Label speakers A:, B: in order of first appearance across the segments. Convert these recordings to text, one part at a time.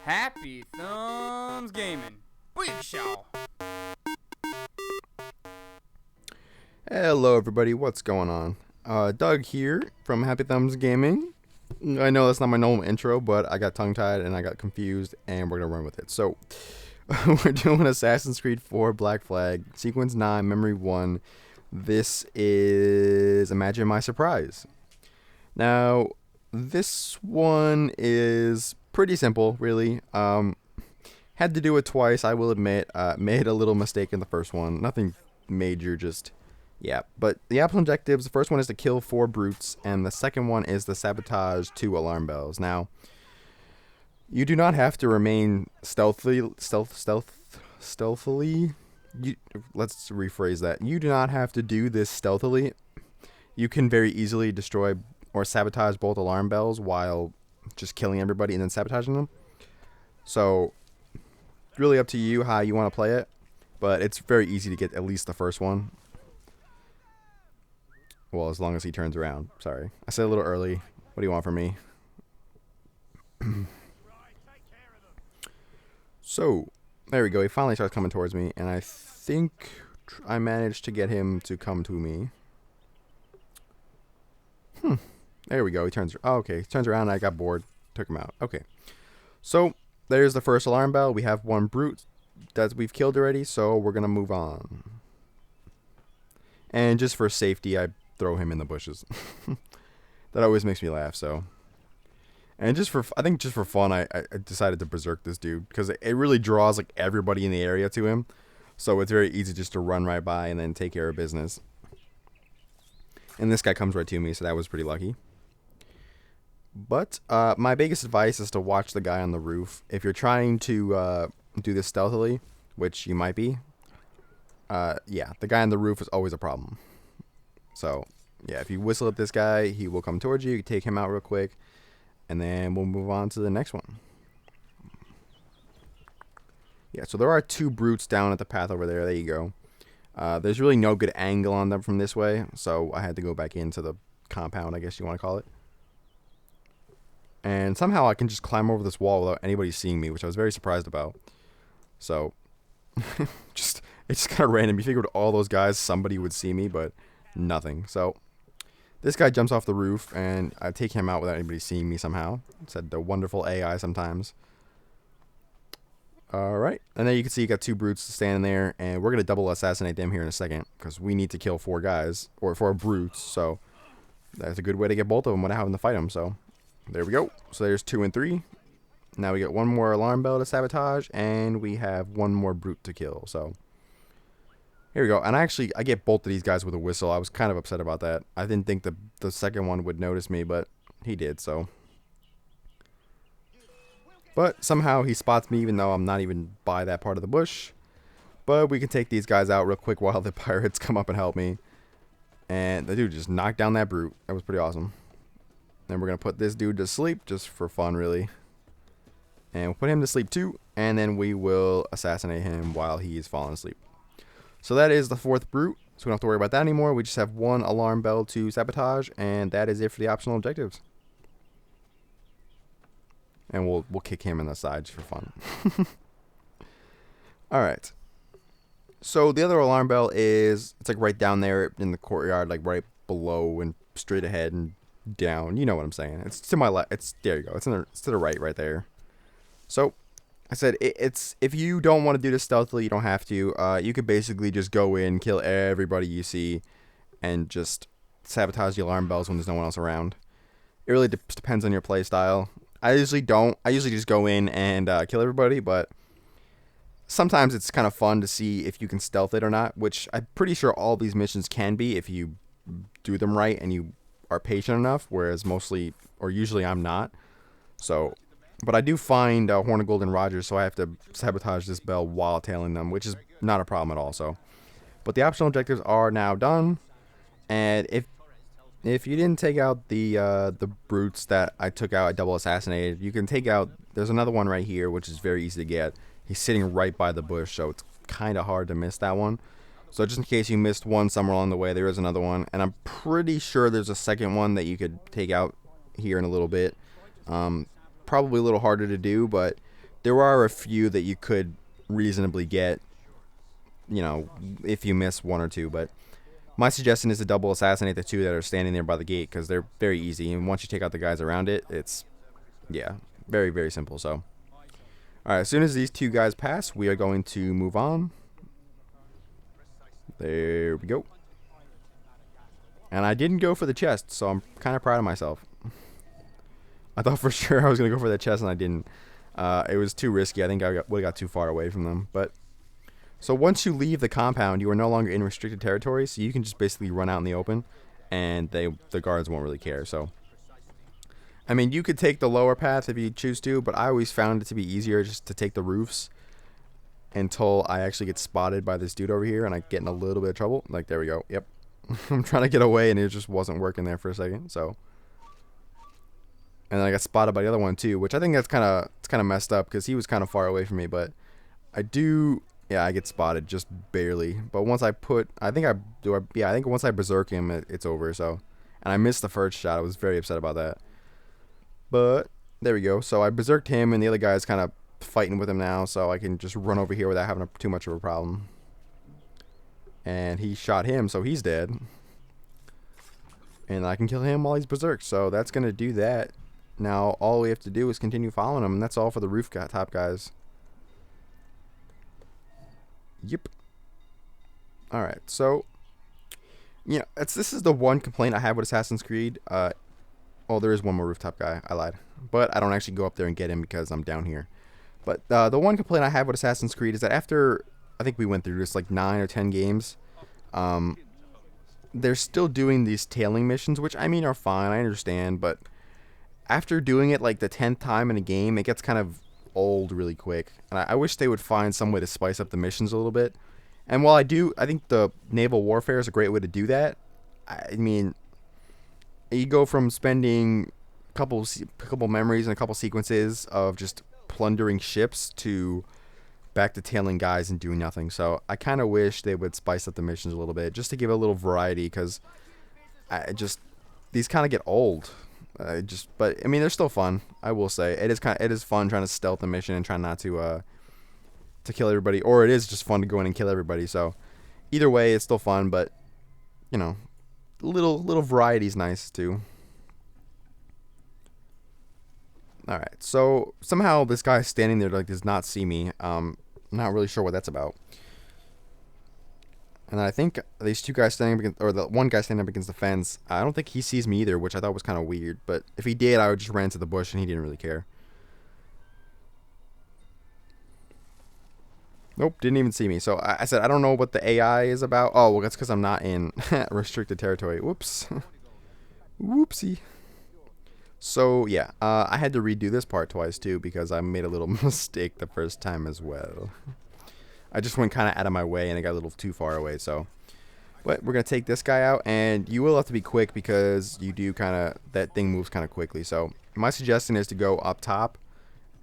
A: Happy Thumbs Gaming. Big show.
B: Hello everybody, what's going on? Doug here from Happy Thumbs Gaming. I know that's not my normal intro, but I got tongue-tied and I got confused, and we're going to run with it. So, we're doing Assassin's Creed 4 Black Flag, Sequence 9, Memory 1. This is Imagine My Surprise. Now, this one is pretty simple, really. Had to do it twice, I will admit. Made a little mistake in the first one. Nothing major, just... yeah, but the optional objectives, the first one is to kill 4 brutes, and the second one is to sabotage 2 alarm bells. Now, you do not have to remain stealthily. Let's rephrase that. You do not have to do this stealthily. You can very easily destroy or sabotage both alarm bells while just killing everybody and then sabotaging them. So, it's really up to you how you want to play it, but it's very easy to get at least the first one. Well, as long as he turns around. Sorry. I said a little early. What do you want from me? So, there we go. He finally starts coming towards me, and I think I managed to get him to come to me. There we go. He turns... oh, okay. He turns around, and I got bored. Took him out. Okay. So, there's the first alarm bell. We have 1 brute that we've killed already, so we're going to move on. And just for safety, I throw him in the bushes. That always makes me laugh, so. And just for, I think just for fun, I decided to berserk this dude, because it really draws like everybody in the area to him. So it's very easy just to run right by and then take care of business. And this guy comes right to me, so that was pretty lucky. But my biggest advice is to watch the guy on the roof. If you're trying to do this stealthily, which you might be, yeah, the guy on the roof is always a problem. So, yeah, if you whistle at this guy, he will come towards you. You take him out real quick, and then we'll move on to the next one. Yeah, so there are 2 brutes down at the path over there. There you go. There's really no good angle on them from this way, so I had to go back into the compound, I guess you want to call it. And somehow I can just climb over this wall without anybody seeing me, which I was very surprised about. So, it's just kind of random. You figured with all those guys, somebody would see me, but nothing. So, this guy jumps off the roof, and I take him out without anybody seeing me somehow. Said the wonderful AI sometimes. Alright, and then you can see you got 2 brutes standing there, and we're going to double assassinate them here in a second, because we need to kill 4 guys, or 4 brutes, so that's a good way to get both of them without having to fight them, so there we go. So there's 2 and 3. Now we got 1 more alarm bell to sabotage, and we have 1 more brute to kill, so here we go. And I get both of these guys with a whistle. I was kind of upset about that. I didn't think the second one would notice me, but he did, so. But somehow he spots me even though I'm not even by that part of the bush. But we can take these guys out real quick while the pirates come up and help me. And the dude just knocked down that brute. That was pretty awesome. Then we're going to put this dude to sleep just for fun, really. And we'll put him to sleep too. And then we will assassinate him while he's falling asleep. So that is the 4th brute. So we don't have to worry about that anymore. We just have 1 alarm bell to sabotage. And that is it for the optional objectives. And we'll kick him in the side just for fun. Alright. So the other alarm bell is, it's like right down there in the courtyard, like right below and straight ahead and down. You know what I'm saying. It's to my left. There you go. It's to the right there. So I said it's if you don't want to do this stealthily, you don't have to. You could basically just go in, kill everybody you see, and just sabotage the alarm bells when there's no one else around. It really depends on your play style. I usually don't. I usually just go in and kill everybody, but sometimes it's kind of fun to see if you can stealth it or not, which I'm pretty sure all these missions can be if you do them right and you are patient enough, whereas mostly, or usually I'm not. So, but I do find Horn of Gold and Rogers, so I have to sabotage this bell while tailing them, which is not a problem at all. So, but the optional objectives are now done, and if you didn't take out the brutes that I took out, I double assassinated, you can take out, there's another one right here, which is very easy to get. He's sitting right by the bush, so it's kind of hard to miss that one. So just in case you missed one somewhere along the way, there is another one. And I'm pretty sure there's a second one that you could take out here in a little bit. Probably a little harder to do, but There are a few that you could reasonably get, you know, if you miss one or two. But my suggestion is to double assassinate the two that are standing there by the gate, because they're very easy. And once you take out the guys around it, it's, yeah, very, very simple. So, all right, as soon as these two guys pass, we are going to move on. There we go. And I didn't go for the chest, so I'm kind of proud of myself. I thought for sure I was going to go for the chest, and I didn't. It was too risky. I think I would have got too far away from them. But so once you leave the compound, you are no longer in restricted territory, so you can just basically run out in the open, and the guards won't really care. So, I mean, you could take the lower path if you choose to, but I always found it to be easier just to take the roofs until I actually get spotted by this dude over here, and I get in a little bit of trouble. Like, there we go. Yep. I'm trying to get away, and it just wasn't working there for a second. So, and then I got spotted by the other one too, which I think that's kind of messed up, because he was kind of far away from me. But I get spotted just barely. But once I think once I berserk him, it's over. So, and I missed the first shot. I was very upset about that. But there we go. So I berserked him, and the other guy's kind of fighting with him now, so I can just run over here without having too much of a problem. And he shot him, so he's dead. And I can kill him while he's berserked. So that's going to do that. Now all we have to do is continue following him, and that's all for the rooftop guys. Yep. Alright, so yeah, this is the one complaint I have with Assassin's Creed. Oh, there is one more rooftop guy. I lied. But I don't actually go up there and get him because I'm down here. But the one complaint I have with Assassin's Creed is that after, I think we went through this like 9 or 10 games, they're still doing these tailing missions, which I mean are fine, I understand, but after doing it like the 10th time in a game, it gets kind of old really quick. And I wish they would find some way to spice up the missions a little bit. And while I think the naval warfare is a great way to do that. I mean, you go from spending a couple memories and a couple sequences of just plundering ships to back to tailing guys and doing nothing. So I kind of wish they would spice up the missions a little bit, just to give it a little variety, because these kind of get old. But I mean, they're still fun. I will say it is fun trying to stealth the mission and trying not to kill everybody, or it is just fun to go in and kill everybody. So either way, it's still fun, but you know, little variety is nice too. All right, so somehow this guy standing there like does not see me. I'm not really sure what that's about. And I think these two guys standing up against, or the one guy standing up against the fence, I don't think he sees me either, which I thought was kind of weird. But if he did, I would just ran to the bush, and he didn't really care. Nope, didn't even see me. So I said I don't know what the AI is about. Oh, well, that's because I'm not in restricted territory. Whoops. Whoopsie. So yeah, I had to redo this part twice too, because I made a little mistake the first time as well. I just went kind of out of my way, and I got a little too far away. So, but we're gonna take this guy out, and you will have to be quick, because you do that thing moves kind of quickly. So my suggestion is to go up top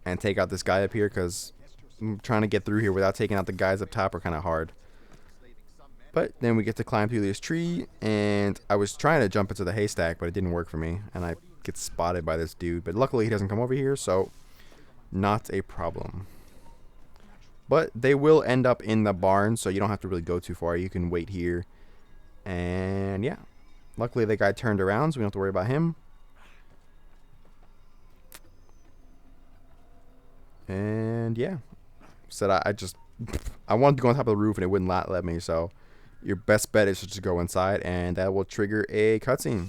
B: and take out this guy up here, because trying to get through here without taking out the guys up top are kind of hard. But then we get to climb through this tree, and I was trying to jump into the haystack, but it didn't work for me, and I get spotted by this dude. But luckily he doesn't come over here, so not a problem. But they will end up in the barn, so you don't have to really go too far. You can wait here. And yeah, luckily the guy turned around, so we don't have to worry about him. And yeah, said I wanted to go on top of the roof, and it wouldn't let me. So your best bet is to just go inside, and that will trigger a cutscene.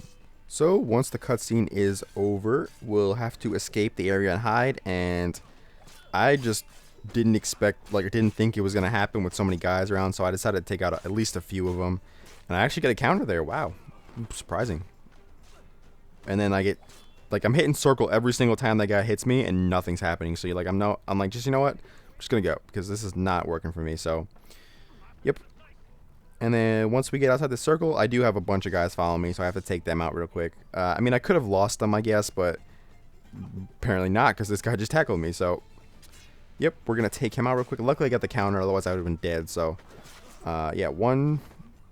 B: So once the cutscene is over, we'll have to escape the area and hide. And I just didn't think it was going to happen with so many guys around, so I decided to take out at least a few of them. And I actually get a counter there. Wow. Surprising. And then I get, I'm hitting circle every single time that guy hits me, and nothing's happening. So I'm like, just, you know what? I'm just going to go, because this is not working for me. So, yep. And then once we get outside the circle, I do have a bunch of guys following me, so I have to take them out real quick. I mean, I could have lost them, I guess, but apparently not, because this guy just tackled me. So, yep, we're going to take him out real quick. Luckily, I got the counter, otherwise I would have been dead. So, yeah, 1,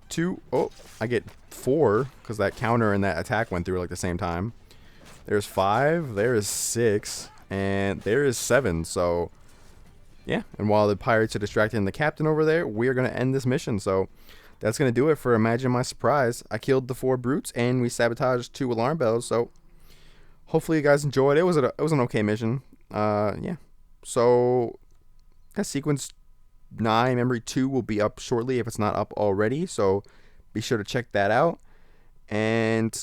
B: 2, oh, I get 4, because that counter and that attack went through the same time. There's 5, there is 6, and there is 7. So, yeah, and while the pirates are distracting the captain over there, we're going to end this mission. So that's going to do it for Imagine My Surprise. I killed the 4 brutes, and we sabotaged 2 alarm bells. So hopefully you guys enjoyed it. It was an okay mission. Yeah. So that sequence 9, Memory 2 will be up shortly if it's not up already. So be sure to check that out. And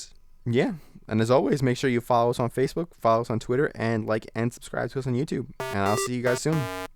B: yeah. And as always, make sure you follow us on Facebook, follow us on Twitter, and like and subscribe to us on YouTube. And I'll see you guys soon.